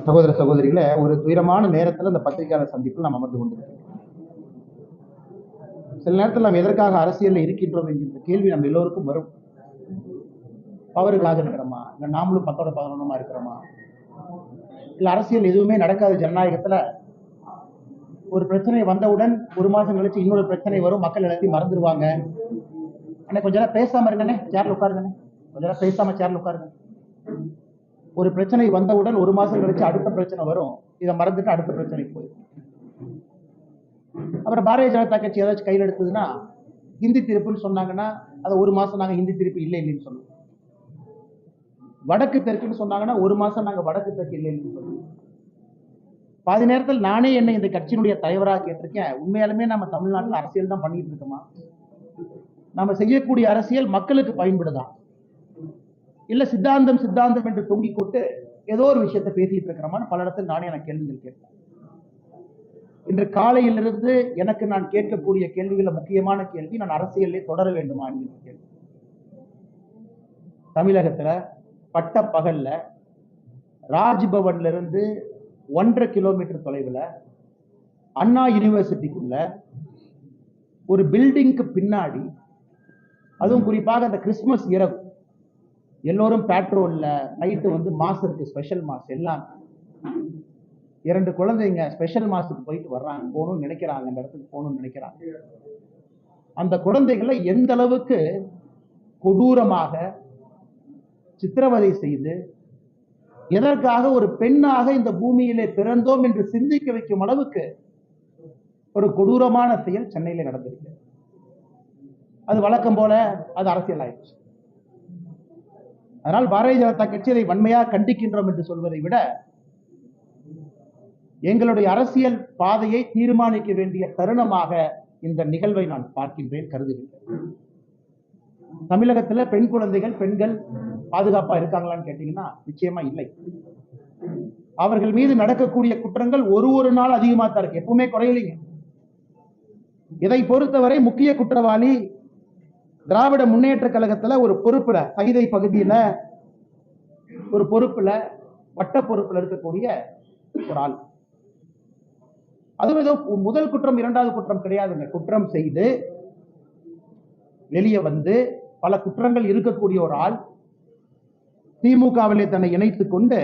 சகோதர சகோதரிகளை ஒரு துயரமான நேரத்தில் அந்த பத்திரிகையாளர் சந்திப்பில் நாம் அமர்ந்து கொண்டிருக்கிறோம். சில நேரத்தில் நாம் எதற்காக அரசியலில் இருக்கின்றோம் என்கின்ற கேள்வி நம்ம எல்லோருக்கும் வரும். பவர்களாக இருக்கிறோமா, இல்லை நாமளும் 10-11 இருக்கிறோமா, இல்லை அரசியல் எதுவுமே நடக்காத ஜனநாயகத்தில் ஒரு பிரச்சனை வந்தவுடன் ஒரு மாதம் கழிச்சு இன்னொரு பிரச்சனை வரும், மக்கள் எல்லாத்தையும் மறந்துடுவாங்க. ஆனால் கொஞ்ச நேரம் பேசாமல் இருங்கண்ணே, சேர்ல உட்காருங்கண்ணே, கொஞ்ச நேரம் பேசாமல் சேர்ல உட்காருங்க. ஒரு பிரச்சனை வந்தவுடன் ஒரு மாசம் கழிச்சு அடுத்த பிரச்சனை வரும், இதை மறந்துட்டு அடுத்த பிரச்சனைக்கு போயிடும். அப்புறம் பாரதிய ஜனதா கட்சி ஏதாச்சும் கையில் எடுத்ததுன்னா ஹிந்தி திருப்புன்னு சொன்னாங்கன்னா அதை ஒரு மாசம் நாங்கள் ஹிந்தி திருப்பு இல்லை இல்லைன்னு சொல்லுவோம். வடக்கு தெற்குன்னு சொன்னாங்கன்னா ஒரு மாசம் நாங்கள் வடக்கு தெற்கு இல்லை இல்லைன்னு சொல்லுவோம். பாதி நேரத்தில் நானே என்னை இந்த கட்சியினுடைய தலைவராக கேட்டிருக்கேன், உண்மையாலுமே நம்ம தமிழ்நாட்டில் அரசியல் தான் பண்ணிட்டு இருக்கோமா? நம்ம செய்யக்கூடிய அரசியல் மக்களுக்கு பயன்படுதா, இல்ல சித்தாந்தம் சித்தாந்தம் என்று தொங்கிக் கொண்டு ஏதோ ஒரு விஷயத்தை பேசிட்டு இருக்கிறோமான்னு பல இடத்தில் நானே எனக்கு கேள்விகள் கேட்பேன். இன்று காலையிலிருந்து எனக்கு நான் கேட்கக்கூடிய கேள்விகள முக்கியமான கேள்வி, நான் அரசியலே தொடர வேண்டுமா என்கிற கேள்வி. தமிழகத்துல பட்ட பகல்ல ராஜ்பவன்ல இருந்து 1.5 கிலோமீட்டர் தொலைவில் அண்ணா யூனிவர்சிட்டிக்குள்ள ஒரு பில்டிங்க்கு பின்னாடி, அதுவும் குறிப்பாக அந்த கிறிஸ்துமஸ் இரவு எல்லோரும் பேட்ரோல்ல நைட்டு வந்து மாஸ் இருக்கு, ஸ்பெஷல் மாஸ் எல்லாம் 2 குழந்தைங்க ஸ்பெஷல் மாஸுக்கு போயிட்டு வர்றாங்க, போகணும்னு நினைக்கிறாங்க, அந்த இடத்துக்கு போகணும்னு நினைக்கிறாங்க. அந்த குழந்தைகளை எந்த அளவுக்கு கொடூரமாக சித்திரவதை செய்து எதற்காக ஒரு பெண்ணாக இந்த பூமியிலே பிறந்தோம் என்று சிந்திக்க வைக்கும் அளவுக்கு ஒரு கொடூரமான செயல் சென்னையில நடந்திருக்கு. அது வழக்கம் போல அது அரசியல் ஆயிடுச்சு. அதனால் பாரதிய ஜனதா கட்சி அதை வன்மையாக கண்டிக்கின்றோம் என்று சொல்வதை விட எங்களுடைய அரசியல் பாதையை தீர்மானிக்க வேண்டிய தருணமாக இந்த நிகழ்வை நான் பார்க்கின்றேன், கருதுகின்றேன். தமிழகத்தில் பெண் குழந்தைகள், பெண்கள் பாதுகாப்பா இருக்காங்களான்னு கேட்டீங்கன்னா நிச்சயமா இல்லை. அவர்கள் மீது நடக்கக்கூடிய குற்றங்கள் ஒரு நாள் அதிகமா தான் இருக்கு, எப்பவுமே குறையலைங்க. இதை பொறுத்தவரை முக்கிய குற்றவாளி திராவிட முன்னேற்ற கழகத்துல ஒரு பொறுப்புல, கைதை பகுதியில ஒரு பொறுப்புல, வட்ட பொறுப்புல இருக்கக்கூடிய ஒரு ஆள். அதுவும் ஏதோ முதல் குற்றம் இரண்டாவது குற்றம் கிடையாதுங்க. குற்றம் செய்து வெளியே வந்து பல குற்றங்கள் இருக்கக்கூடிய ஒரு ஆள் திமுகவிலே தன்னை இணைத்துக் கொண்டு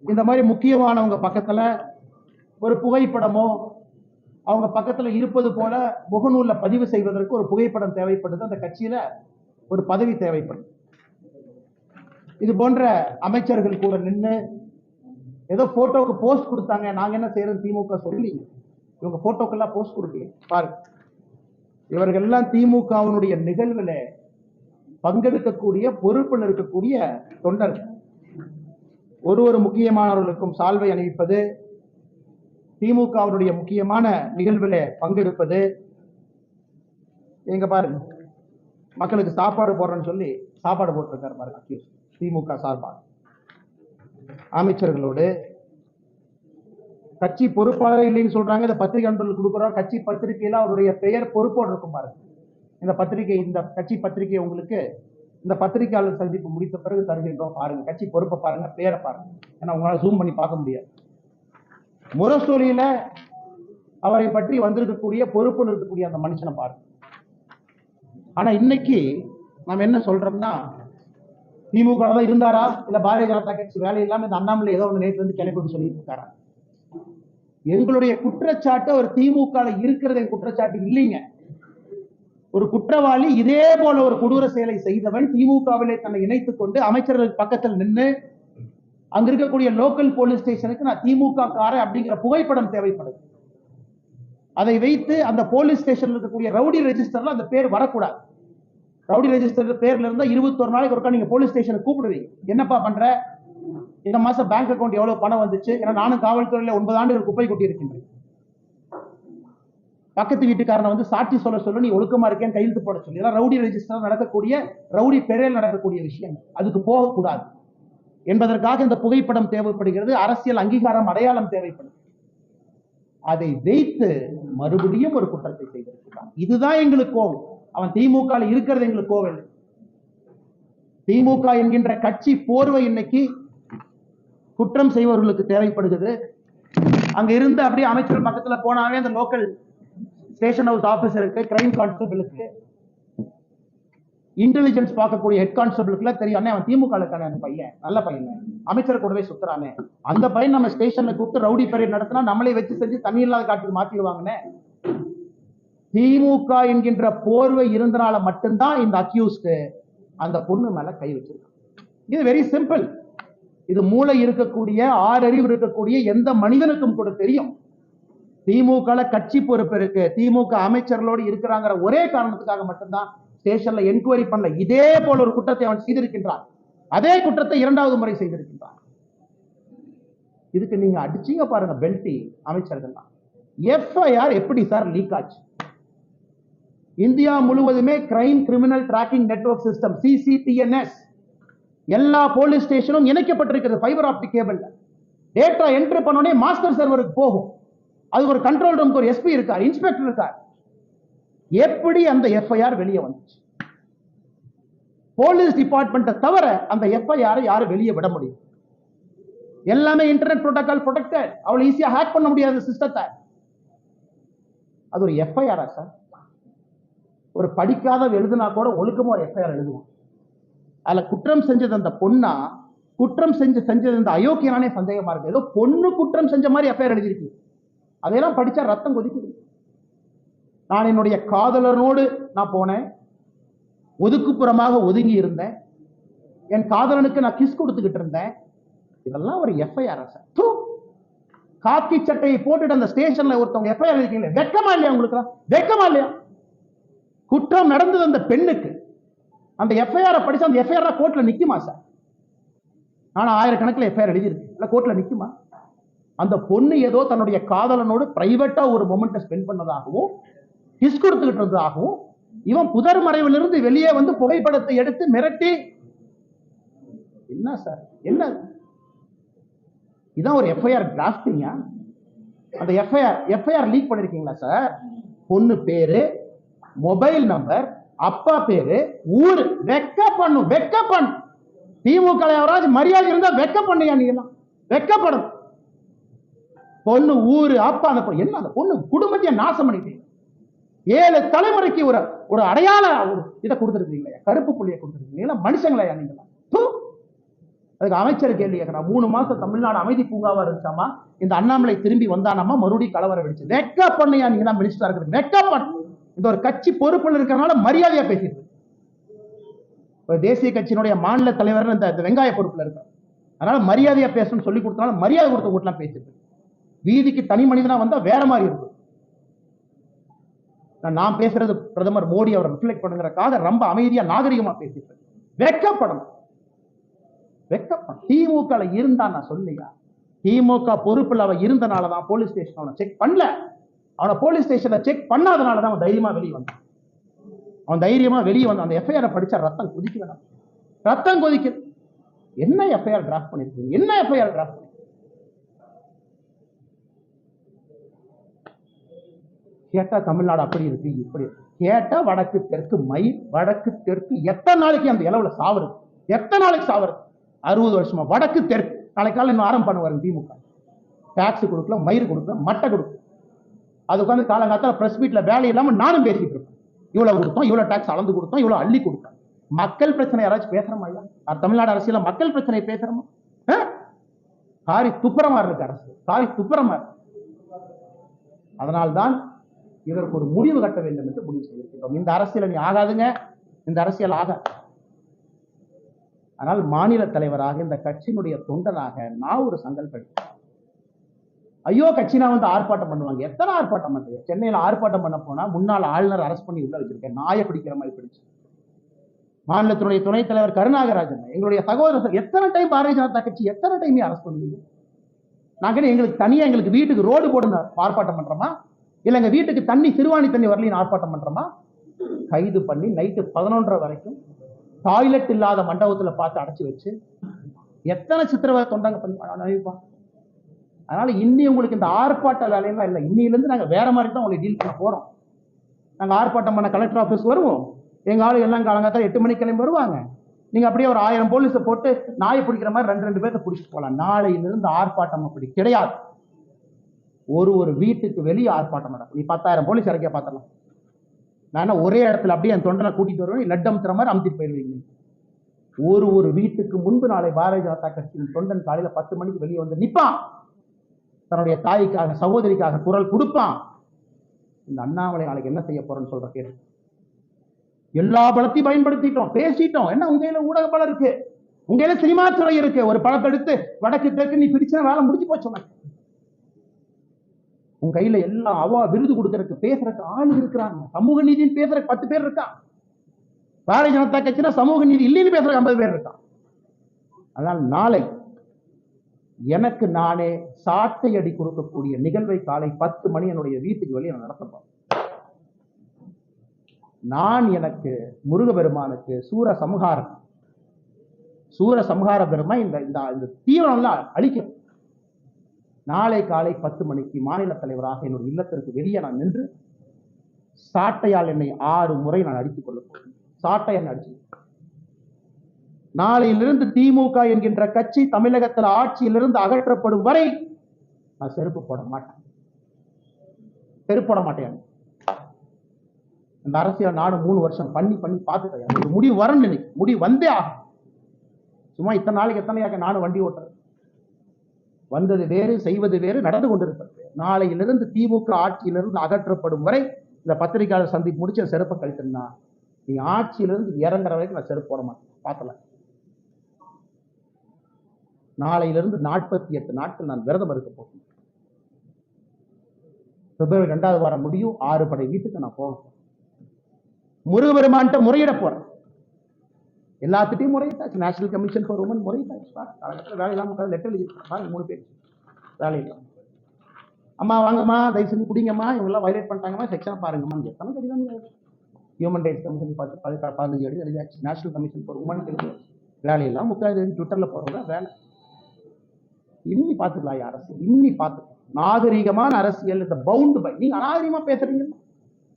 இந்த மாதிரி முக்கியமானவங்க பக்கத்துல ஒரு புகைப்படமோ அவங்க பக்கத்துல இருப்பது போல முகநூல்ல பதிவு செய்வதற்கு ஒரு புகைப்படம் தேவைப்படுது, அந்த கட்சியில ஒரு பதவி தேவைப்படுது. இது போன்ற அமைச்சர்கள் கூட நின்று ஏதோ போட்டோவுக்கு போஸ்ட் கொடுத்தாங்க, நாங்க என்ன செய்யறோம் திமுக சொல்லி இவங்க போட்டோக்கெல்லாம் போஸ்ட் கொடுக்கல. பாருங்க, இவர்கள் எல்லாம் திமுகவினுடைய நிகழ்வுல பங்கெடுக்கக்கூடிய பொறுப்பில் இருக்கக்கூடிய தொண்டர்கள். ஒரு முக்கியமானவர்களுக்கும் சால்வை அணிவிப்பது, திமுகவுடைய முக்கியமான நிகழ்வுல பங்கெடுப்பது. எங்க பாருங்க, மக்களுக்கு சாப்பாடு போடுறேன்னு சொல்லி சாப்பாடு போட்டிருக்காரு பாருங்க திமுக சார்பாக. அமைச்சர்களோடு கட்சி பொறுப்பாளர் இல்லைன்னு சொல்றாங்க, இந்த பத்திரிகை அன்பர்களுக்கு கொடுக்குறோம். கட்சி பத்திரிகையில அவருடைய பெயர் பொறுப்போடு இருக்கும் பாருங்க. இந்த பத்திரிகை, இந்த கட்சி பத்திரிகை உங்களுக்கு இந்த பத்திரிகையாளர் சந்திப்பு முடித்த பிறகு தருகின்றோம், பாருங்க கட்சி பொறுப்பை பாருங்க, பேரை பாருங்க. ஏன்னா உங்களால ஜூம் பண்ணி பார்க்க முடியாது. முரசொலியில அவரை பற்றி வந்திருக்கக்கூடிய பொறுப்புன்னு இருக்கக்கூடிய அந்த மனுஷனை பாருங்க. ஆனா இன்னைக்கு நாம் என்ன சொல்றோம்னா, திமுக தான் இருந்தாரா, இல்ல பாரதிய ஜனதா கட்சி வேலை இல்லாம இந்த அண்ணாமலை ஏதோ ஒன்று நேற்று வந்து கிளப்பிட்டு சொல்லிட்டு இருக்காரா? எங்களுடைய குற்றச்சாட்டு அவர் திமுக இருக்கிறது குற்றச்சாட்டு இல்லைங்க. ஒரு குற்றவாளி இதே போல ஒரு கொடூர செயலை செய்தவன் திமுகவிலே தன்னை இணைத்துக் கொண்டு அமைச்சர்கள் பக்கத்தில் நின்று அங்க இருக்கக்கூடிய லோக்கல் போலீஸ் ஸ்டேஷனுக்கு நான் திமுக காரன் அப்படிங்கிற புகைப்படம் தேவைப்படுது. அதை வைத்து அந்த போலீஸ் ஸ்டேஷன்ல இருக்கக்கூடிய ரவுடி ரெஜிஸ்டர்ல அந்த பேர் வரக்கூடாது. ரவுடி ரெஜிஸ்டர் பேர்ல இருந்தா 21 நாளைக்கு ஒருக்கா நீங்க போலீஸ் ஸ்டேஷனுக்கு கூப்பிடுவீங்க, என்னப்பா பண்ற, இந்த மாசம் பேங்க் அக்கௌண்ட் எவ்வளவு பணம் வந்துச்சு, ஏன்னா நானும் காவல்துறையில 9 ஆண்டுகள் குப்பை கொட்டி இருக்கின்றேன். பக்கத்து வீட்டுக்காரனை வந்து சாட்சி சொல்ல நீ ஒழுக்கமா இருக்கேன்னு கையெழுத்து போட சொல்லி, ரவுடி ரெஜிஸ்டர் நடக்கக்கூடிய, ரவுடி பெயரில் நடக்கக்கூடிய விஷயங்கள், அதுக்கு போகக்கூடாது என்பதற்காக இந்த புகைப்படம் தேவைப்படுகிறது. அரசியல் அங்கீகாரம், அடையாளம் தேவைப்படுது. அதை வைத்து மறுபடியும் ஒரு குற்றத்தை செய்திருக்கிறான். இதுதான் எங்களுக்கு கோவம். அவன் திமுக இருக்கிறது எங்களுக்கு கோவம். திமுக என்கின்ற கட்சி போர்வை இன்னைக்கு குற்றம் செய்வர்களுக்கு தேவைப்படுகிறது. அங்க இருந்து அப்படியே அமைச்சர் பக்கத்துல போனாவே அந்த லோக்கல் ஸ்டேஷன் ஹவுஸ் ஆபீசருக்கு, கிரைம் கான்ஸ்டபிளுக்கு, இன்டெலிஜென்ஸ் பார்க்கக்கூடிய ஹெட் கான்ஸ்டபிளுக்குல தெரியும், அவன் திமுக இருக்கானே, அந்த பையன் நல்ல பையன், அமைச்சர் கூடவே சுத்துறானே, அந்த பையன் நம்ம ஸ்டேஷன்ல கூப்பிட்டு ரவுடி பரேட் நடத்தினா நம்மளே வச்சு செஞ்சு தண்ணி இல்லாத காட்டுக்கு மாத்திடுவாங்கன்னு. திமுக என்கின்ற போர்வை இருந்தனால மட்டும்தான் இந்த அக்யூஸ்ட் அந்த பொண்ணு மேல கை வச்சிருக்கான். இது வெரி சிம்பிள். இது மூளை இருக்கக்கூடிய, ஆறறிவு இருக்கக்கூடிய எந்த மனிதனுக்கும் கூட தெரியும். திமுக கட்சி பொறுப்பு இருக்கு, திமுக அமைச்சர்களோடு இருக்கிறாங்கிற ஒரே காரணத்துக்காக மட்டும்தான் ஸ்டேஷன்ல என்கொயரி பண்ணல. இதே போல ஒரு குற்றத்தை அவன் செய்திருக்கின்றான். அதே குற்றத்தை இரண்டாவது முறை செய்திருக்கின்றான். இதுக்கு நீங்க அடிச்சீங்க பாருங்க பெல்டி அமைச்சர்கள். எஃப்ஐஆர் எப்படி சார் லீக் ஆச்சு? இந்தியா முழுவதுமே crime criminal tracking network system CCTNS எல்லா போலீஸ் ஸ்டேஷனும் இணைக்கப்பட்டிருக்கிறது fibre optic cable. Data entry பண்ணோடனே மாஸ்டர் சர்வருக்கு போகும். அது ஒரு கண்ட்ரோல் ரூமுக்கு ஒரு எஸ்பி இருக்கார், இன்ஸ்பெக்டர் இருக்கார். எப்படி அந்த எஃப்ஐஆர் வெளியே வந்துச்சு? போலீஸ் டிபார்ட்மெண்ட்டை தவிர அந்த எஃப்ஐஆர் யாரும் வெளியே விட முடியும்? எல்லாமே இன்டர்நெட் புரோட்டோகால் ப்ரொடெக்டட். அவ்வளவு ஈஸியா ஹேக் பண்ண முடியாத சிஸ்டத்தை. அது ஒரு எஃப்ஐஆரா சார்? ஒரு படிக்காத எழுதுனா கூட ஒழுக்கமா ஒரு எஃப்ஐஆர் எழுதுவோம். அதுல குற்றம் செஞ்சது அந்த பொண்ணா, குற்றம் செஞ்சது இந்த அயோக்கியனானே சந்தேகமா இருக்கு. ஏதோ பொண்ணு குற்றம் செஞ்ச மாதிரி எஃப்ஐஆர் எழுதிருக்கு. அதையெல்லாம் படிச்சா ரத்தம் கொதிக்குது. நான் என்னுடைய காதலனோடு நான் போனேன், ஒதுக்குப்புறமாக ஒதுங்கி இருந்தேன், என் காதலனுக்கு நான் கிஸ் கொடுத்துக்கிட்டு இருந்தேன். இதெல்லாம் ஒரு எஃப்ஐஆர் சார்? காக்கி சட்டையை போட்டுட்டு அந்த ஸ்டேஷன்ல ஒருத்தவங்க எஃப்ஐஆர் இருக்கீங்களே, வெக்கமா இல்லையா உங்களுக்கு? வெக்கமா இல்லையா? குற்றம் நடந்தது அந்த பெண்ணுக்கு. அந்த எஃப்ஐஆர் படிச்சா அந்த எஃப்ஐஆர் கோர்ட்ல நிக்குமா சார்? ஆனா ஆயிரக்கணக்கில் எஃப்ஐஆர் எழுதியிருக்கு, இல்ல கோர்ட்ல நிக்குமா? அந்த பொண்ணு ஏதோ தன்னுடைய காதலனோடு பிரைவேட்டா ஒரு மொமெண்ட்டை ஸ்பெண்ட் பண்ணதாகவும் கிஸ் கொடுத்துக்கிட்டு இருந்ததாகவும், இவன் புதர் மறைவிலிருந்து வெளியே வந்து புகைப்படத்தை எடுத்து மிரட்டி, என்ன சார் என்ன இதான் ஒரு எஃப்ஐஆர் டிராஃப்டிங்கா? அந்த எஃப்ஐஆர் லீக் பண்ணிருக்கீங்களா சார்? பொண்ணு பேரு, மொபைல் நம்பர், அப்பா பேரு, ஊரு, வெக்க பண்ணும். திமுக யாராவது மரியாதை இருந்தா வெக்க பண்ணியா? நீ எல்லாம் வெக்கப்படும். பொண்ணு ஊரு, அப்பா, அந்த என்ன அந்த பொண்ணு குடும்பத்தையே நாசம் பண்ணிட்டீங்க. 7 தலைமுறைக்கு ஒரு அடையாள இதை கொடுத்துருக்கீங்களா? கருப்பு புள்ளியை கொடுத்துருக்கீங்களா? மனுஷங்களா நீங்களா? அதுக்கு அமைச்சர் கேள்வி கேட்கணும். 3 மாசம் தமிழ்நாடு அமைதி பூங்காவா இருந்துச்சாமா, இந்த அண்ணாமலை திரும்பி வந்தானாமா, மறுபடியும் கலவரம் வெடிச்சு. வெக்க பண்ணியா நீங்க தான் மினிஸ்டரா இருக்கிறது? வெக்க பண்ணு. இந்த ஒரு கட்சி பொறுப்பில் இருக்கிறனால மரியாதையா பேசிட்டு, தேசிய கட்சியினுடைய மாநில தலைவர் இந்த வெங்காய பொறுப்புல இருக்க, அதனால மரியாதையா பேசணும்னு சொல்லி கொடுத்தனால மரியாதை கொடுத்த கூட்டலாம் பேசிட்டு, வீதிக்கு தனி மனிதனா வந்தா வேற மாதிரி இருக்கும். நான் பேசுறது பிரதமர் மோடி அவரை ரிஃப்ளெக்ட் பண்ணுங்கிறக்காக ரொம்ப அமைதியா நாகரிகமா பேசிட்டு. வெக்கப்படும். திமுக இருந்தா நான் சொல்லியா, திமுக பொறுப்பில் அவன் இருந்தனாலதான் போலீஸ் ஸ்டேஷன் அவனை செக் பண்ணல. அவனை போலீஸ் ஸ்டேஷன்ல செக் பண்ணாதனாலதான் அவன் தைரியமா வெளியே வந்தான். அவன் தைரியமா வெளியே வந்தான். அந்த எஃப்ஐஆர் படிச்சா ரத்தம் கொதிக்க வேணாம்? ரத்தம் கொதிக்குது. என்ன எஃப்ஐஆர் டிராஃப்ட் பண்ணிருக்கீங்க? என்ன எஃப்ஐஆர் டிராஃப்ட் பண்ணி கேட்டா தமிழ்நாடு அப்படி இருக்கு, இப்படி கேட்டா வடக்கு தெற்கு வடக்கு தெற்கு எத்தனை நாளைக்கு அந்த இளவுல சாவறது? எத்தனை நாளைக்கு சாவறது? 60 வருஷமா வடக்கு தெற்கு. நாளைக்கு காலையில் இன்னும் ஆரம்பம் பண்ணுவாங்க திமுக. டாக்ஸ் கொடுக்கல, மயிர் கொடுக்கல, மட்டை கொடுக்கல. அது உட்காந்து காலங்காத்தால பிரஸ் மீட்ல வேலை இல்லாம நானும் பேசிக்கிட்டு இருப்பேன். இவ்வளவு கொடுத்தோம், இவ்வளவு டாக்ஸ் அளந்து கொடுத்தோம், இவ்வளவு அள்ளி கொடுத்தோம். மக்கள் பிரச்சனை யாராச்சும் பேசுறோமா? ஐயா, தமிழ்நாடு அரசியல மக்கள் பிரச்சனை பேசுறோமா? சாரி துப்புரமா இருக்கு அரசு, சாரி துப்புரமா இருக்கு. அதனால்தான் இதற்கு ஒரு முடிவு கட்ட வேண்டும் என்று முடிவு செய்திருக்கிறோம். இந்த அரசியல் நீ ஆகாதுங்க, இந்த அரசியல் ஆகாது. ஆனால் மாநில தலைவராக, இந்த கட்சியினுடைய தொண்டனாக நான் ஒரு சங்கல்பம். ஐயோ கட்சினா வந்து ஆர்ப்பாட்டம் பண்ணுவாங்க. எத்தனை ஆர்ப்பாட்டம் பண்றீங்க? சென்னையில ஆர்ப்பாட்டம் பண்ண போனா முன்னாள் ஆளுநர் அரெஸ்ட் பண்ணி உள்ள வச்சிருக்கேன், நாயை பிடிக்கிற மாதிரி பிடிச்சு. மாநிலத்தினுடைய துணைத் தலைவர் கருணாகராஜன், எங்களுடைய சகோதரர், எத்தனை டைம் பாரதிய ஜனதா கட்சி எத்தனை டைம் அரெஸ்ட் பண்ணுவீங்க? நாங்க எங்களுக்கு தனியா எங்களுக்கு வீட்டுக்கு ரோடு போடுங்க ஆர்ப்பாட்டம் பண்றோமா? இல்ல எங்க வீட்டுக்கு தண்ணி சிறுவாணி தண்ணி வரலின்னு ஆர்ப்பாட்டம் பண்றோமா? கைது பண்ணி நைட்டு 11:30 வரைக்கும் டாய்லெட் இல்லாத மண்டபத்துல பார்த்து அடைச்சு வச்சு எத்தனை சித்திரவதை தொண்டாங்க பண்ணிப்பா. அதனால இன்னி உங்களுக்கு இந்த ஆர்ப்பாட்ட வேலையெல்லாம் இல்லை. இன்னிலிருந்து நாங்க வேற மாதிரி தான் உங்களுக்கு டீல் பண்ண போறோம். நாங்க ஆர்ப்பாட்டம் பண்ண கலெக்டர் ஆபீஸ் வருவோம். எங்க ஆளு எல்லாம் காலங்காத்தால 8 மணிக்கு கிளம்பி வருவாங்க. நீங்க அப்படியே ஒரு 1000 போலீஸை போட்டு நாயை பிடிக்கிற மாதிரி 2 பேர்த்த பிடிச்சிட்டு போகலாம். நாளையிலிருந்து ஆர்ப்பாட்டம் அப்படி கிடையாது. ஒரு வீட்டுக்கு வெளியே ஆர்ப்பாட்டம் நடக்கும். நீ 10,000 போலீஸ் இறக்கிய பார்த்துடலாம். நான் ஒரே இடத்துல அப்படியே என் தொண்டனை கூட்டிட்டு வருவேன், லட்டு அமுத்துற மாதிரி அமுத்திட்டு போயிருவீங்க. ஒரு வீட்டுக்கு முன்பு நாளை பாரதிய ஜனதா கட்சியின் தொண்டன் காலையில 10 மணிக்கு வெளியே வந்து நிற்பான். தன்னுடைய தாய்க்காக, சகோதரிக்காக குரல் கொடுப்பான். இந்த அண்ணாமலை நாளைக்கு என்ன செய்ய போறேன்னு சொல்ற கேள்வி. எல்லா பலத்தையும் பயன்படுத்திட்டோம், பேசிட்டோம். என்ன உங்க கையில ஊடக பலம் இருக்கு, உங்க கையில சினிமா துறை இருக்கு. ஒரு படத்தை எடுத்து வடக்கு தெற்கு நீ பிரிச்சா வேலை முடிஞ்சு போச்சு. உங்க கையில எல்லாம் விருது கொடுக்கறதுக்கு பேசுறதுக்கு ஆள் இருக்கிறாங்க. சமூக நீதினு பேசுறதுக்கு 10 பேர் இருக்கான். பாரதிய ஜனதா கட்சினா சமூக நீதி இல்லைன்னு பேசுறதுக்கு 50 பேர் இருக்கான். அதனால் நாளை எனக்கு நானே சாட்டை அடி கொடுக்கக்கூடிய நிகழ்வை காலை 10 மணி என்னுடைய வீட்டுக்கு வெளியே நான் நடத்தப்போம். நான் எனக்கு முருகபெருமானுக்கு சூர சம்ஹார பெருமை இந்த தீவிரம்லாம் அழிக்கும். நாளை காலை 10 மணிக்கு மாநில தலைவராக என்னுடைய இல்லத்திற்கு வெளியே நான் நின்று சாட்டையால் என்னை 6 முறை நான் அடித்துக் கொள்ள போகிறேன். சாட்டை என்னை அடிச்சு. நாளையிலிருந்து திமுக என்கின்ற கட்சி தமிழகத்தில் ஆட்சியிலிருந்து அகற்றப்படும் வரை நான் செருப்பு போட மாட்டேன். இந்த அரசியல் நானும் 3 வருஷம் பண்ணி பார்த்துட்டேன். ஒரு முடிவு வரணும், முடிவு வந்தே ஆகும். சும்மா இத்தனை நாளைக்கு எத்தனையாக நானும் வண்டி ஓட்டுறேன். வந்தது வேறு, செய்வது வேறு, நடந்து கொண்டிருப்பது. நாளையிலிருந்து திமுக ஆட்சியிலிருந்து அகற்றப்படும் வரை இந்த பத்திரிகையாளர் சந்திப்பு முடிச்சு செருப்பை கழித்தா நீ ஆட்சியிலிருந்து இறங்குற வரைக்கும் நான் செருப்பு போட மாட்டேன். பார்க்கல. நாளையிலிருந்து 48 நாட்கள் நான் விரதம் இருக்க போகிறேன். பிப்ரவரி 2வது வாரம் முடியும். 6 படை வீட்டுக்கு நான் போக முருகபெருமான்ட்ட முறையிட போறேன். எல்லாத்திட்டையும் முறையிட்டாச்சு. நேஷனல் கமிஷன் ஃபார் உமன் முறையிட்டாச்சு. வேலை இல்லாம லெட்டர் எழுதிருக்காங்க 3 பேர் வேலை இல்லாம. அம்மா வாங்கம்மா, தயவு செஞ்சு குடிங்கம்மா, இவங்கெல்லாம் வயலேட் பண்ணிட்டாங்கம்மா, செக்ஷனை பாருங்கம்மா. எத்தனை கடிதம் ஹியூமன் ரைட்ஸ் கமிஷன் பார்த்து 15 எழுதி எழுதியாச்சு. நேஷனல் கமிஷன் ஃபார் உமன் வேலையெல்லாம் 30 ட்விட்டர்ல போறதா வேலை. இன்னி பார்த்துக்கலாம் அரசியல், இன்னி பார்த்துக்கலாம். நாகரீகமான அரசியல். இந்த பவுண்ட் பை நீங்க அநாகரிகமா பேசுறீங்க,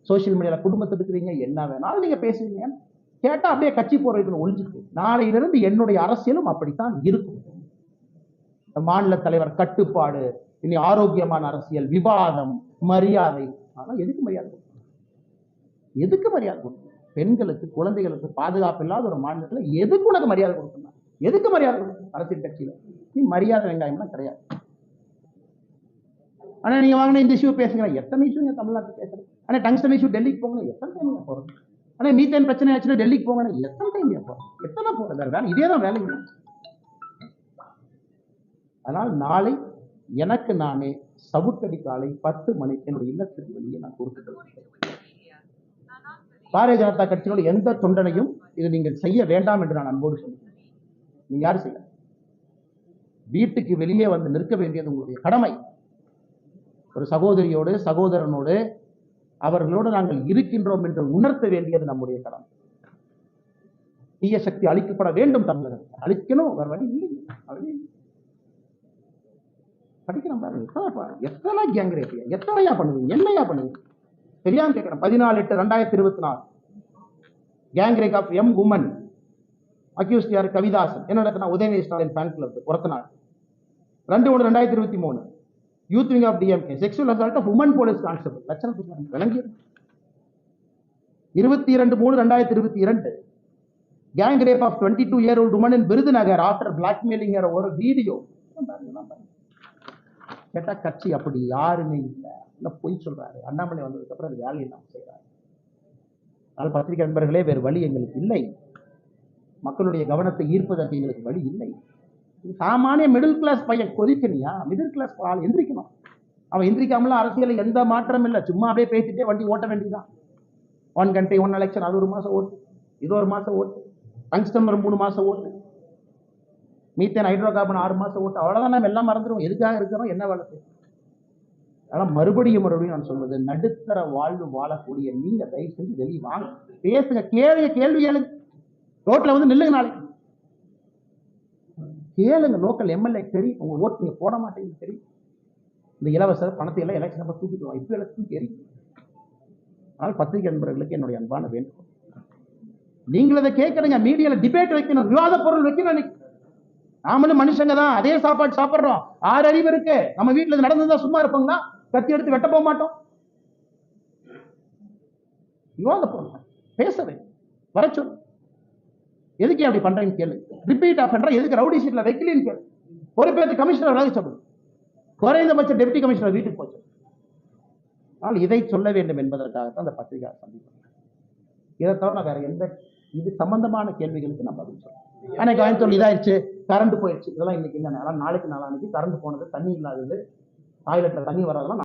சோசியல் மீடியால குடும்பத்தை எடுக்கிறீங்க, என்ன வேணாலும் நீங்க பேசுறீங்க. கேட்டா அப்படியே கட்சி போறதுக்கு ஒழிஞ்சுக்கு. நாளையிலிருந்து என்னுடைய அரசியலும் அப்படித்தான் இருக்கும். மாநில தலைவர் கட்டுப்பாடு, இனி ஆரோக்கியமான அரசியல், விவாதம், மரியாதை. ஆனா எதுக்கு மரியாதை கொடுக்கணும்? எதுக்கு மரியாதை கொடுக்கணும்? பெண்களுக்கு, குழந்தைகளுக்கு பாதுகாப்பு இல்லாத ஒரு மாநிலத்தில் எதுக்கு உனக்கு மரியாதை கொடுக்கணும்? எதுக்கு மரியாதை கொடுக்கணும்? அரசியல் கட்சியில நீ மரியாதை வெங்காயம்லாம் கிடையாது. ஆனா நீங்க வாங்கின இந்த இஷ்யூ பேசுங்க, எத்தனை இஷ்யூ தமிழ்நாட்டில் பேசுறேன். ஆனா டங்ஸ்டன் இஷ்யூ டெல்லிக்கு போங்க, எத்தனை டைம் போறோம். ஆனா மீத்தேன் பிரச்சனை ஆச்சுன்னா டெல்லிக்கு போங்க, எத்தனை டைம் போறோம், எத்தனை போறேன். இதேதான் வேலை. அதனால் நாளை எனக்கு நானே சவுக்கடி காலை 10 மணிக்கு என்னுடைய இல்லத்துக்கு வெளியே நான் கொடுத்துட்டேன். பாரதிய ஜனதா கட்சியோட எந்த தொண்டனையும் இது நீங்கள் செய்ய வேண்டாம் என்று நான் அன்போடு சொல்லுகிறேன். நீங்க யாரும் செய்ய, வீட்டுக்கு வெளியே வந்து நிற்க வேண்டியது உங்களுடைய கடமை. ஒரு சகோதரியோடு, சகோதரனோடு, அவர்களோடு நாங்கள் இருக்கின்றோம் என்று உணர்த்த வேண்டியது நம்முடைய கடமை. தீய சக்தி அழிக்கப்பட வேண்டும், தமிழகத்தை அழிக்கணும். வேற வழி இல்லை. படிக்கிறோம் பாருங்க, எத்தனை கேங் ரேப், எத்தனையா பண்ணுவீங்க, என்னையா பண்ணுவீங்க தெரியாம கேட்கிறேன். 14/8/2024 gang rape of M woman accused யார்? கவிதாசன். என்ன நடத்தினா? உதயநிதி ஸ்டாலின் ஃபேன் கிளப் ஒருத்த நாள். 2/1/2023 youth wing of DMK sexual assault of woman police constable லட்சணம் விளங்கி. 22/3/2022 gang rape of 22-year-old woman in Virudhunagar after blackmailing ஒரு வீடியோ. கேட்டா கட்சி அப்படி யாருமே இல்லை, பொய் சொல்றாரு. அண்ணாமலை வந்ததுக்கு அப்புறம் அது வேலையை நாம் செய்யறாரு. அதனால் பத்திரிகை நண்பர்களே, வேறு வழி எங்களுக்கு இல்லை. மக்களுடைய கவனத்தை ஈர்ப்பதற்கு எங்களுக்கு வழி இல்லை. சாமானிய மிடில் கிளாஸ் பையன் கொதிக்கணியா? மிடில் கிளாஸ் ஆள் எந்திரிக்கணும். அவன் எந்திரிக்காமலாம் அரசியல் எந்த மாற்றம் இல்லை. சும்மா அப்படியே பேசிட்டே வண்டி ஓட்ட வேண்டியதுதான். 1 country 1 election, அது 1 மாசம் ஓட்டு, இது 1 மாசம் ஓட்டு, டங்ஸ்டன் 3 மாசம் ஓட்டு, மீத்தேன் ஹைட்ரோ கார்பன் 6 மாசம் ஓட்டு. அவ்வளவுதான். நம்ம எல்லாம் மறந்துடும். எதுக்காக இருக்கிறோம், என்ன வேலை செய்யும். அதனால மறுபடியும் நான் சொல்வது, நடுத்தர வாழ்வு வாழக்கூடிய நீங்க தயவு செஞ்சு வெளியே வாங்க, பேசுங்க, கேள்வி கேளுங்க. ரோட்ல வந்து நில்லுங்க, நாளைக்கு கேளுங்க. லோக்கல் எம்எல்ஏ தெரியும், உங்க ஓட்டு நீங்க போட மாட்டேங்குது தெரியும். இந்த இலவச பணத்தை எல்லாம் எலெக்ஷன் அப்ப தூக்கிட்டு இப்ப எல்லாத்துக்கும் தெரியும். அதனால் பத்திரிகை நண்பர்களுக்கு என்னுடைய அன்பான வேண்டுகோள், நீங்கள் இதை கேட்கறீங்க, மீடியால டிபேட் வைக்கணும், விவாத பொருள் வைக்கணும். இன்னைக்கு நாமளும் மனுஷங்க தான், அதே சாப்பாடு சாப்பிடுறோம், 6 அறிவு இருக்கு. நம்ம வீட்டுல இது நடந்ததா சும்மா இருப்பாங்களா? கத்தி எடுத்து வெட்ட போக மாட்டோம். விவாத பொருள் பேசவே வர சொல்லு. எதுக்கு அப்படி பண்றேன்னு கேளு. ரிப்பீட் பண்ற எதுக்கு ரவுடி ஷீட்ல வைக்கலன்னு கேளு. பொறுப்பேற்று கமிஷனர் விலக சொல்லு. குறைந்தபட்ச டெப்டி கமிஷனர் வீட்டுக்கு போச்சு. ஆனால் இதை சொல்ல வேண்டும் என்பதற்காகத்தான் அந்த பத்திரிகை சந்திப்பு. இதை தவிர வேற எந்த இது சம்பந்தமான கேள்விகளுக்கு நான் பதில் சொல்றேன். அன்னைக்கு கோயம்புத்தூர் இதாயிடுச்சு, கரண்ட் போயிடுச்சு, இதெல்லாம் இன்னைக்கு இல்லை. நாளைக்கு நாளானைக்கு கரண்ட் போனது, தண்ணி இல்லாதது, டாய்லெட்ல தண்ணி வராதெல்லாம்